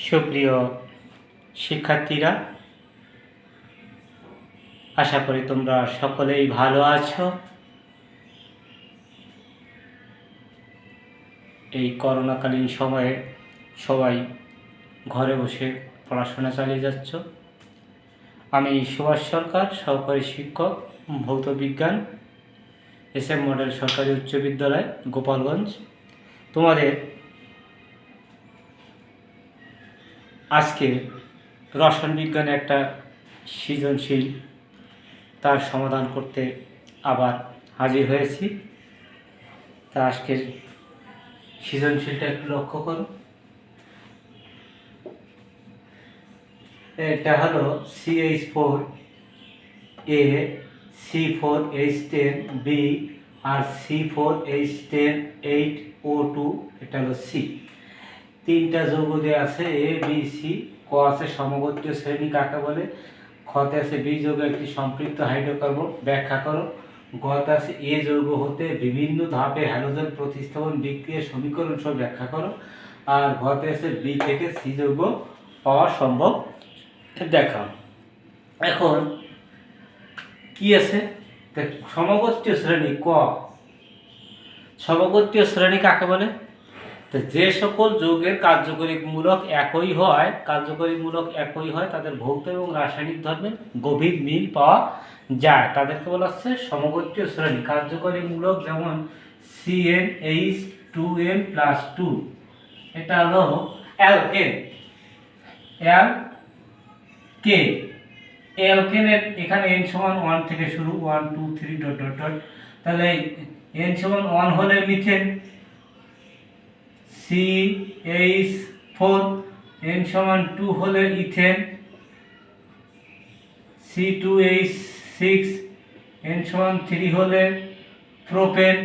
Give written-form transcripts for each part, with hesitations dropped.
সুপ্রিয় শিক্ষার্থীরা, আশা করি তোমরা সকলেই ভালো আছো। এই করোনাকালীন সময়ে সবাই ঘরে বসে পড়াশোনা চালিয়ে যাচ্ছ। আমি সুভাষ সরকার, সহকারী শিক্ষক, ভৌত বিজ্ঞান, SM মডেল সরকারি উচ্চ বিদ্যালয়, গোপালগঞ্জ। তোমাদের আজকে রসায়ন বিজ্ঞানে একটা সৃজনশীল তার সমাধান করতে আবার হাজির হয়েছি। তা আজকের সৃজনশীলটা একটু লক্ষ্য করো। এটা হলো CH4 A C4H10 B R C4H10 8O2, এটা হলো C। তিনটা যৌগ দিয়ে আছে A B C। ক আছে সমগোত্রীয় শ্রেণী কাকে বলে। খতে আছে বি যৌগ একটি সম্পৃক্ত হাইড্রোকার্বন, ব্যাখ্যা করো। গতে আছে এ যৌগ হতে বিভিন্ন ধাপে হ্যালোজেন প্রতিস্থাপন বিক্রিয়া সমীকরণ সব ব্যাখ্যা করো। আর ঘতে আছে বি থেকে সি যৌগ পাওয়া সম্ভব দেখাও। এখন কি আছে সমগোত্রীয় শ্রেণী। ক সমগোত্রীয় শ্রেণী কাকে বলে? তো যে সকল যৌগের কার্যকরী মূলক একই হয় তাদের ভৌত এবং রাসায়নিক ধর্মের গভীর মিল পাওয়া যায়, তাদেরকে বলা হচ্ছে সমগোত্রীয় শ্রেণী। কার্যকরী মূলক যেমন CnH2n+2, এটা হলো অ্যালকেন। অ্যালকেনের এখানে n সমান 1 থেকে শুরু, 1 2 3 ... তাহলে n সমান 1 হলে মিথেন CH4, n সমান 2 হলে ইথেন C2H6, n সমান 3 হলে প্রোপেন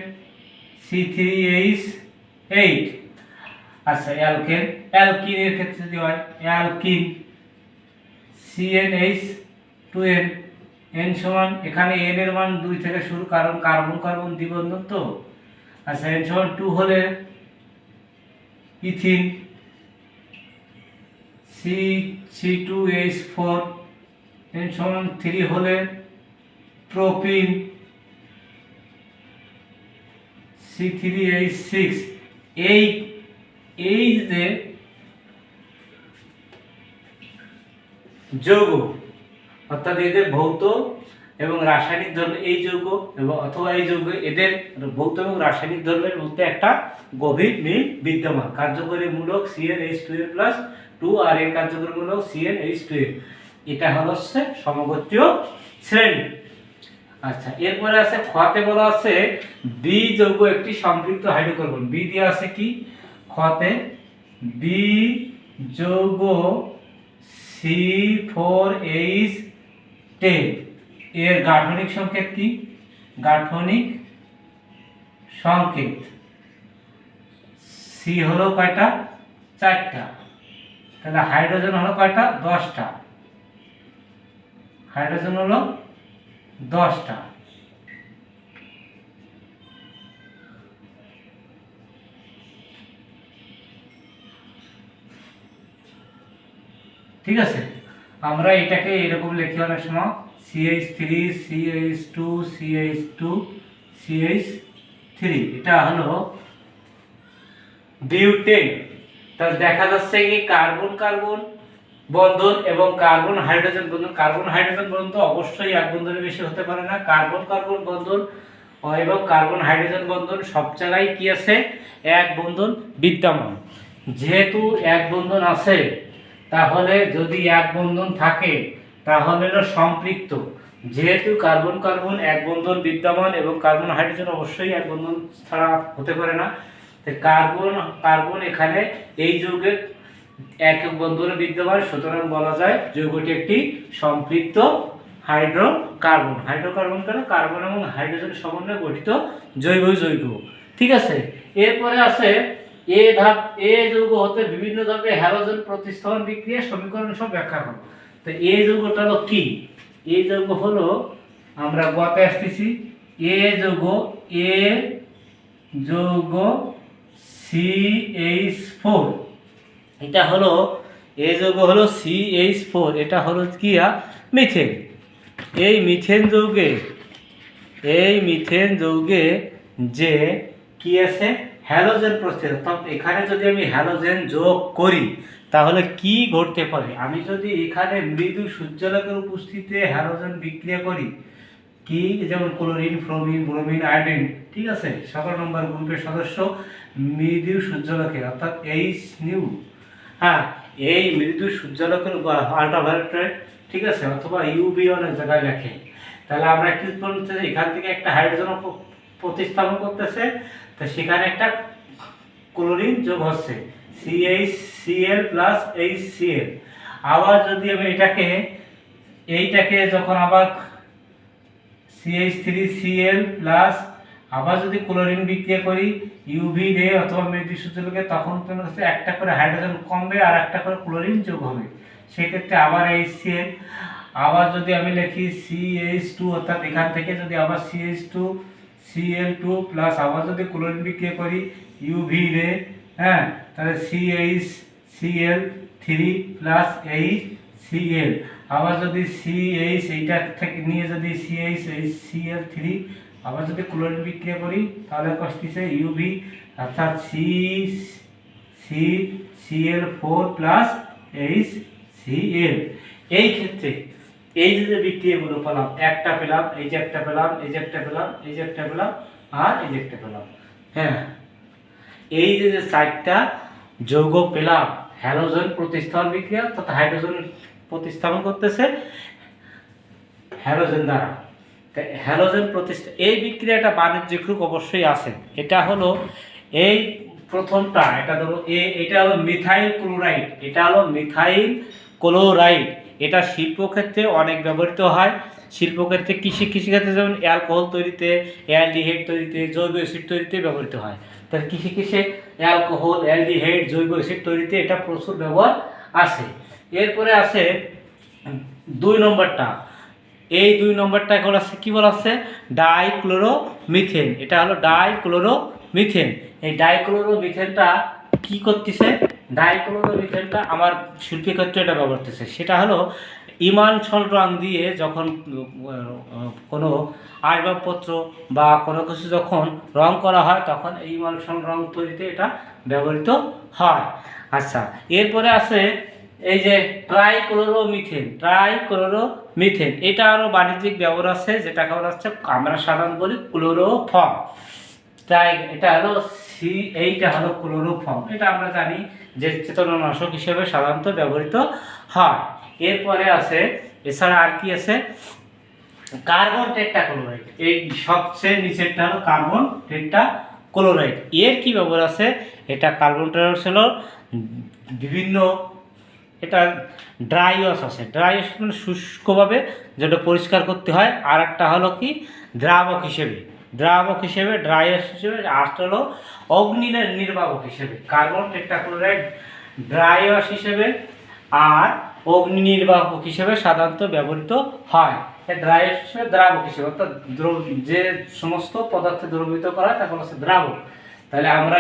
C3H8। আচ্ছা, অ্যালকিনের ক্ষেত্রে যদি হয় অ্যালকিন CnH2n, n সমান এখানে n এর মান 2 থেকে শুরু, কারণ কার্বন কার্বন দ্বিবন্ধন তো। আচ্ছা, n সমান 2 হলে ইথিন C2H4, n সমান 3 হলে প্রোপিন C3H6। এই যে যৌগ, অর্থাৎ এদের ভৌত এবং রাসায়নিক ধর্ম, এই যৌগ এবং অথবা এই যৌগ, এদের ভৌত এবং রাসায়নিক ধর্মের মধ্যে একটা গভীর মিল বিদ্যমান। কার্যকরী মূলক CnH2n+2 আর এর কার্যকরী মূলক CnH2n। এটা হলো সমগোত্রীয় শ্রেণী। আচ্ছা, এরপরে আছে খতে বলা আছে বি যৌগ একটি সম্পৃক্ত হাইড্রোকার্বন। বি দিয়ে আছে কি খতে? বি যৌগ C4H10, এর গাঠনিক সংকেত কি? গাঠনিক সংকেত সি হলো কয়টা? 4টা। তাহলে হাইড্রোজেন হলো কয়টা? 10টা। হাইড্রোজেন হলো 10টা। ঠিক আছে, আমরা এটাকে এরকম লিখি অনেক সময় CH3 CH2 CH2 CH3। এটা হলো বিউটেন। তাহলে দেখা যাচ্ছে কি কার্বন কার্বন বন্ধন এবং কার্বন হাইড্রোজেন বন্ধন। কার্বন হাইড্রোজেন বন্ধন তো অবশ্যই এক বন্ধনের বেশি হতে পারে না। কার্বন কার্বন বন্ধন এবং কার্বন হাইড্রোজেন বন্ধন সব জায়গায় কি আছে? এক বন্ধন বিদ্যমান। যেহেতু এক বন্ধন আছে, তাহলে যদি এক বন্ধন থাকে তাহলে হলো সম্পৃক্ত। যেহেতু কার্বন কার্বন এক বন্ধন বিদ্যমান এবং কার্বন হাইড্রোজেন অবশ্যই এক বন্ধন ছাড়া হতে পারে না, তাই কার্বন কার্বন এখানে এই যৌগের একক বন্ধনে বিদ্যমান, সুতরাং বলা যায় যৌগটি একটি সম্পৃক্ত হাইড্রোকার্বন। হাইড্রোকার্বন কেন? কার্বন এবং হাইড্রোজেন সমন্বয়ে গঠিত জৈব যৌগ। ঠিক আছে, এরপরে আছে এ ধাপ। এ যৌগ হতে বিভিন্ন ধাপে হ্যালোজেন প্রতিস্থাপন বিক্রিয়া সমীকরণ সব ব্যাখ্যা করো। তো এই যৌগটা হলো কি? এই যৌগ হলো, আমরা গতে আসতেছি, এ যৌগ CH4, এটা হলো এই যৌগ হলো CH4, এটা হলো কি মিথেন। এই মিথেন যৌগে যে কি আছে হ্যালোজেন প্রস্তুত। অর্থাৎ এখানে যদি আমি হ্যালোজেন যোগ করি তাহলে কি ঘটতে পারে, আমি যদি এখানে মৃদু সূর্যালোকের উপস্থিতিতে হ্যালোজেন বিক্রিয়া করি, কি যেমন ক্লোরিন, ফ্রোমিন, ব্রোমিন, আয়োডিন, ঠিক আছে, 17 নম্বর গ্রুপের সদস্য মৃদু সূর্যালোকে অর্থাৎ H∈, হ্যাঁ, এই মৃদু সূর্যালোকের আল্ট্রাভায়োলেট, ঠিক আছে, অথবা ইউভি অনেক জায়গায় লেখে। তাহলে আমরা কি উৎপন্ন হচ্ছে, এখান থেকে একটা হাইড্রোজেন প্রতিস্থাপন করতেছে, তো সেখানে একটা ক্লোরিন যোগ হচ্ছে CH প্লাস HCl। আবার যদি আমি এইটাকে যখন আবার CH3Cl প্লাস আবার যদি ক্লোরিন বিক্রিয়া করি ইউভি রে অথবা মৃদু সূর্যালোকে, তখন তোমার কাছে একটা করে হাইড্রোজেন কমবে আর একটা করে ক্লোরিন যোগ হবে, সেক্ষেত্রে আবার HCl। আবার যদি আমি লিখি CH2, অর্থাৎ এখান থেকে যদি আবার CH2Cl2 প্লাস আবার যদি ক্লোরিন বিক্রিয়া করি ইউভি রে, হ্যাঁ, তাহলে CH3 প্লাস HCl। আবার যদি CH এইটা থেকে নিয়ে যদি CH3 আবার যদি ক্লোরিন বিক্রিয়া করি তাহলে কষ্টছে ইউভি, অর্থাৎ CCl4 প্লাস HCl। এই ক্ষেত্রে এই যে বিক্রিয়াগুলো পেলাম, একটা পেলাম, এই যে একটা পেলাম, এই যে একটা পেলাম, এই যে একটা পেলাম, আর এই যে একটা পেলাম, হ্যাঁ, এই যে চারটা যৌগ পেলাম হ্যালোজেন প্রতিস্থাপন বিক্রিয়া, অর্থাৎ হাইড্রোজেন প্রতিস্থাপন করতেছে হ্যালোজেন দ্বারা। হ্যালোজেন এই বিক্রিয়াটা বাণিজ্যিক রূপ অবশ্যই আছে। এটা হলো এই প্রথমটা, এটা ধরো এটা হলো মিথাইল ক্লোরাইড, এটা হলো মিথাইল ক্লোরাইড। এটা শিল্পক্ষেত্রে অনেক ব্যবহৃত হয়। শিল্পক্ষেত্রে কৃষিক্ষেত্রে যেমন অ্যালকোহল তৈরিতে, অ্যালডিহাইড তৈরিতে, জৈব অ্যাসিড তৈরিতে ব্যবহৃত হয়। তাহলে কৃষি অ্যালকোহল, অ্যালডিহাইড, জৈব অ্যাসিড তৈরিতে এটা প্রচুর ব্যবহার আছে। এরপরে আছে 2 নম্বরটা। এই 2 নম্বরটা এখন আছে কি বলা আছে, ডাইক্লোরোমিথেন। এটা হলো ডাইক্লোরোমিথেন। এই ডাইক্লোরোমিথেনটা কি করতেছে, ডাইক্লোরোমিথেনটা আমার শিল্পী ক্ষেত্রে এটা ব্যবহার করতেছে। সেটা হলো ইমানসল রং দিয়ে যখন কোনো আসবাবপত্র বা কোনো কিছু যখন রং করা হয় তখন এই ইমানসল রং তৈরিতে এটা ব্যবহৃত হয়। আচ্ছা, এরপরে আছে এই যে ট্রাইক্লোরোমিথেন, এটা আরও বাণিজ্যিক ব্যবহার আছে, যেটা খবর আছে আমরা সাধারণত বলি ক্লোরোফর্ম। এটা হলো এইটা হলো ক্লোরোফর্ম, এটা আমরা জানি যে চেতনানাশক হিসেবে সাধারণত ব্যবহৃত হয়। এরপরে আছে এছাড়া আর কি আছে, কার্বন টেট্রাক্লোরাইড। এই সবচেয়ে নিচেরটা হলো কার্বন টেট্রাক্লোরাইড। এর কি ব্যবহার আছে, এটা কার্বন টেট্রাক্লোরাইড হলো বিভিন্ন, এটা ড্রাই ওয়াশ আছে, ড্রাই ওয়াশ মানে শুষ্কভাবে যেটা পরিষ্কার করতে হয়। আর একটা হলো কি দ্রাবক হিসেবে ড্রাই ওয়াশ হিসেবে, আরেকটা হলো অগ্নি নির্বাপক হিসেবে। কার্বন টেট্রাক্লোরাইড ড্রাই ওয়াশ হিসেবে আর অগ্নি নির্বাপক হিসেবে সাধারণত ব্যবহৃত হয়। ড্রাই ওয়াশ হিসেবে, দ্রাবক হিসেবে, অর্থাৎ যে সমস্ত পদার্থ দ্রবীভূত করা হয় তখন হচ্ছে দ্রাবক। তাহলে আমরা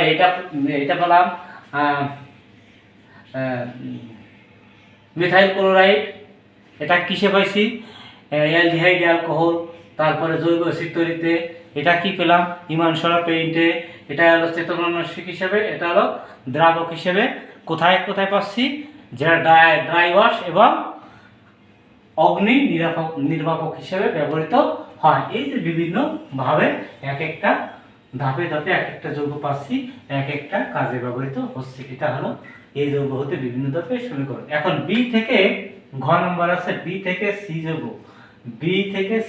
এটা পেলাম মিথাইল ক্লোরাইড। এটা কিসে পাইছি, অ্যালডিহাইড, অ্যালকোহল, তারপরে জৈব অ্যাসিড তৈরিতে। এটা কি পেলাম, ইমানসরা পেইন্টে। এটা হলো চেতনানাশক হিসেবে, এটা হলো দ্রাবক হিসেবে। কোথায় কোথায় পাচ্ছি, যেটা ড্রাই ওয়াশ এবং অগ্নি নির্বাপক হিসেবে ব্যবহৃত হয়। এই যে বিভিন্নভাবে এক একটা ধাপে ধাপে এক একটা যৌগ পাচ্ছি, এক একটা কাজে ব্যবহৃত হচ্ছে। এটা হলো এই যৌগ হতে বিভিন্ন ধাপে সমীকরণ। এখন বি থেকে ঘ নম্বর আছে, বি থেকে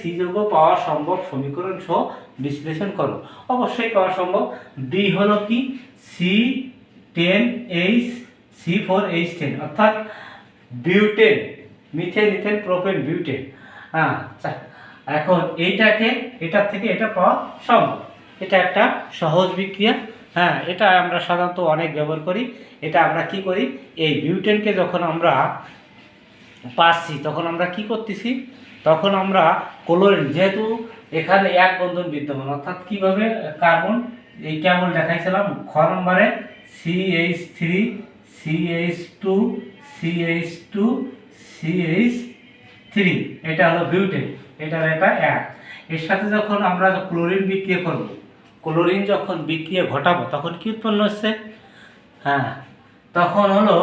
সি যৌগ পাওয়া সম্ভব সমীকরণ সহ বিশ্লেষণ করো। অবশ্যই পাওয়া সম্ভব। বি হলো কি C10H4H10, অর্থাৎ butane, methane, ethane, propane, butane. হ্যাঁ, এখন এটার থেকে এটা পাওয়া সম্ভব। এটা একটা সহজ বিক্রিয়া। হ্যাঁ, এটা আমরা সাধারণত অনেক ব্যবহার করি। এটা আমরা কি করি, এই বিউটেনকে যখন আমরা পাচ্ছি তখন আমরা কি করতেছি, তখন আমরা ক্লোরিন, যেহেতু এখানে এক বন্ধন বিদ্যমান, অর্থাৎ কিভাবে কার্বন এই কেবল দেখাইছিলাম খ নম্বরে CH3 CH2 CH2CH3, এটা হলো বিউটেন, এটার এটা এক। এর সাথে যখন আমরা ক্লোরিন বিক্রিয়া করব, ক্লোরিন যখন বিক্রিয়া ঘটাবো তখন কি উৎপন্ন হচ্ছে? হ্যাঁ, তখন হলো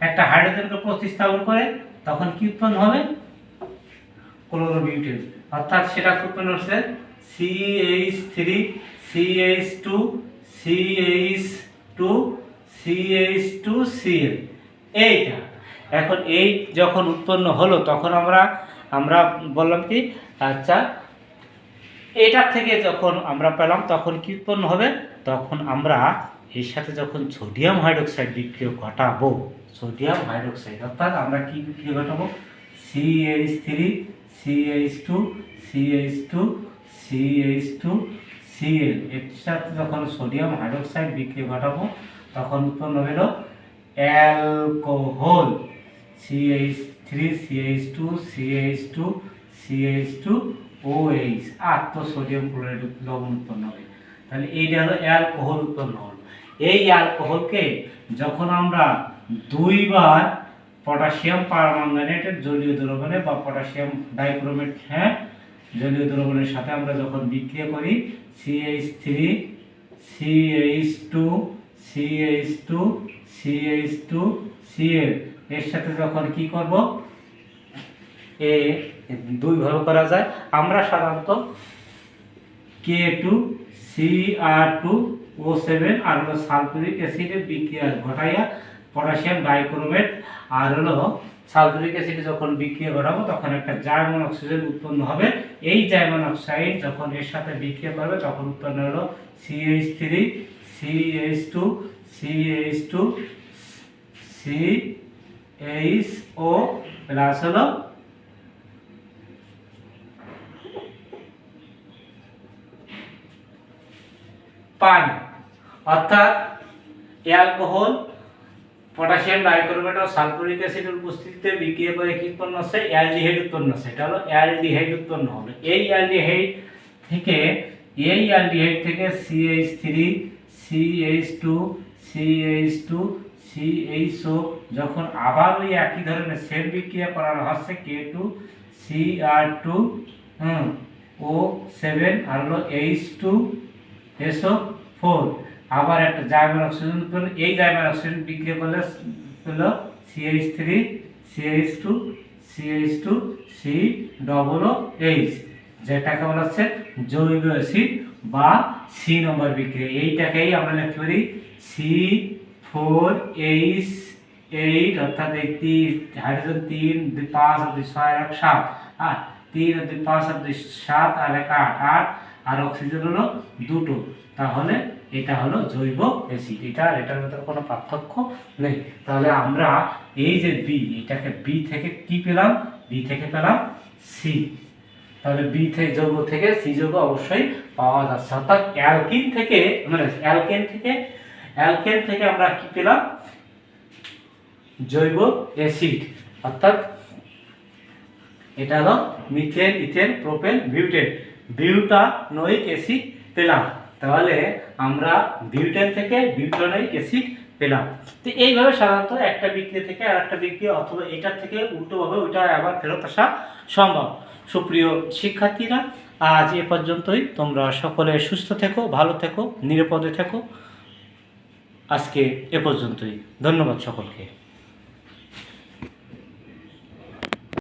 একটা হাইড্রোজেনকে প্রতিস্থাপন করে তখন কি উৎপন্ন হবে? ক্লোরোবিউটেন। অর্থাৎ সেটা উৎপন্ন হচ্ছে CH3CH2CH2CH2Cl, এইটা। এখন এই যখন উৎপন্ন হলো তখন আমরা বললাম কি, আচ্ছা এটার থেকে যখন আমরা পেলাম তখন কি উৎপন্ন হবে? তখন আমরা এর সাথে যখন সোডিয়াম হাইড্রোক্সাইড বিক্রিয়া ঘটাবো, সোডিয়াম হাইড্রোক্সাইড, অর্থাৎ আমরা কি বিক্রিয়া ঘটাবো? CH3CH2CH2CH2Cl, এর সাথে যখন সোডিয়াম হাইড্রোক্সাইড বিক্রিয়া ঘটাবো তখন উৎপন্ন হলো অ্যালকোহল, CH3CH2CH2CH2OH, আর তো সোডিয়াম ক্লোরাইড লবণ উৎপন্ন হবে। তাহলে এইটা হলো অ্যালকোহল উৎপন্ন হলো। এই অ্যালকোহলকে যখন আমরা দুইবার পটাশিয়াম পারম্যাঙ্গানেটের জলীয় দ্রবণে বা পটাশিয়াম ডাইক্রোমেট, হ্যাঁ, জলীয় দ্রবণের সাথে আমরা যখন বিক্রিয়া করি CH3CH2CH2CH2Cl, এর সাথে যখন কি করব, দুই ভাবে করা যায়। আমরা সাধারণত K2Cr2O7 আর হলো সালফিউরিক অ্যাসিডের বিক্রিয়া ঘটাইয়া পটাশিয়াম ডাইক্রোমেট আর হলো সালফিউরিক অ্যাসিড যখন বিক্রিয়া ঘটাবো তখন একটা জার্মান অক্সিজেন উৎপন্ন হবে। এই জার্মান অক্সাইড যখন এর সাথে বিক্রিয়া করবে তখন উৎপন্ন হলো CH3CH2CH2CHO প্লাস হলো পানি। অর্থাৎ অ্যালকোহল পটাশিয়াম ডাইক্রোমেট ও সালফিউরিক অ্যাসিডের উপস্থিতিতে বিক্রিয়া করে কি উৎপন্ন হচ্ছে? অ্যালডিহাইড উৎপন্ন হচ্ছে। এটা হলো অ্যালডিহাইড উৎপন্ন হলো। এই অ্যালডিহাইড থেকে CH3CH2CH2CHO যখন আবার ওই একই ধরনের সেম বিক্রিয়া করানো হচ্ছে K2Cr2O7 আর হলো H2SO4, আবার একটা জার্মান অক্সিজেন উৎপন্ন। এই জার্মান অক্সিজেন বিক্রিয়া করলে হলো CH3CH2CH2COOH, যেটাকে বলা হচ্ছে জৈব অ্যাসিড বা সি নম্বর বিক্রিয়া। এইটাকেই আমরা লিখতে পারি C4H8, অর্থাৎ এই হাইড্রোজেন 3 2 5 আর 2 6 আর 7, হ্যাঁ 3 আর 2 5 আর 2 7 আর 1 8 আর অক্সিজেন হলো দুটো। তাহলে এটা হলো জৈব অ্যাসিড। এটার মধ্যে কোনো পার্থক্য নেই। তাহলে আমরা এই যে বি, এটাকে বি থেকে কি পেলাম? বি থেকে পেলাম সি। তাহলে বি থেকে যৌগ থেকে সি যৌগ অবশ্যই পাওয়া যাচ্ছে। অর্থাৎ অ্যালকিন থেকে আমরা কি পেলাম? জৈব অ্যাসিড। অর্থাৎ এটা হলো methane, ethane, propane, butane, butanoic acid পেলাম। তাহলে আমরা বিউটেন থেকে বিউটানোয়িক অ্যাসিড পেলাম। তো এইভাবে সাধারণত একটা বিক্রিয়া থেকে আর একটা বিক্রিয়া অথবা এটার থেকে উল্টোভাবে ওইটা আবার ফেরত আসা সম্ভব। সুপ্রিয় শিক্ষার্থীরা, আজ এ পর্যন্তই। তোমরা সকলে সুস্থ থেকো, ভালো থেকো, নিরাপদে থেকো। আজকে এ পর্যন্তই। ধন্যবাদ সকলকে।